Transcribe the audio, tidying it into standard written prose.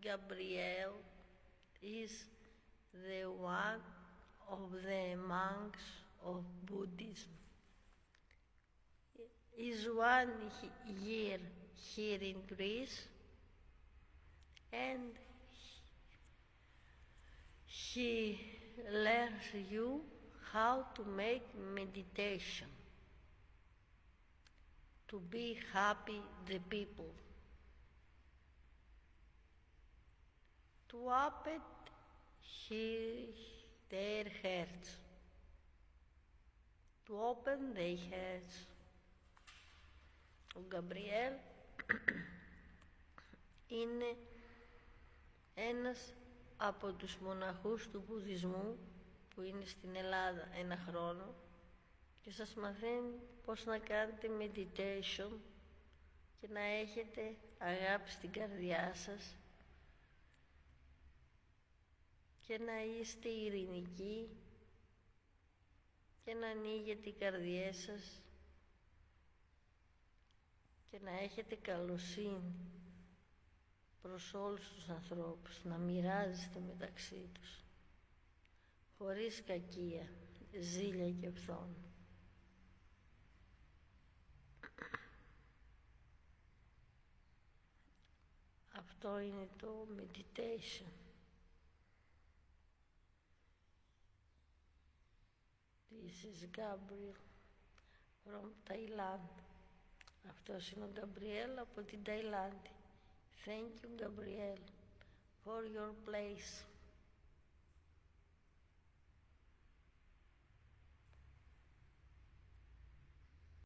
Gabriel is the one of the monks of Buddhism. Is 1 year here in Greece, and he learns you how to make meditation, to be happy the people, to open their hearts, to open their hearts. Ο Γκαμπριέλ είναι ένας από τους μοναχούς του Βουδισμού που είναι στην Ελλάδα 1 χρόνο και σας μαθαίνει πώς να κάνετε meditation και να έχετε αγάπη στην καρδιά σας και να είστε ειρηνικοί και να ανοίγετε οι καρδιές σας και να έχετε καλοσύνη προς όλους τους ανθρώπους, να μοιράζεστε μεταξύ τους, χωρίς κακία, ζήλια και φθόνο. Αυτό είναι το meditation. This is Gabriel from Thailand. Αυτός είναι ο Γκαμπριέλ από την Ταϊλάνδη. Thank you, Gabriel, for your place.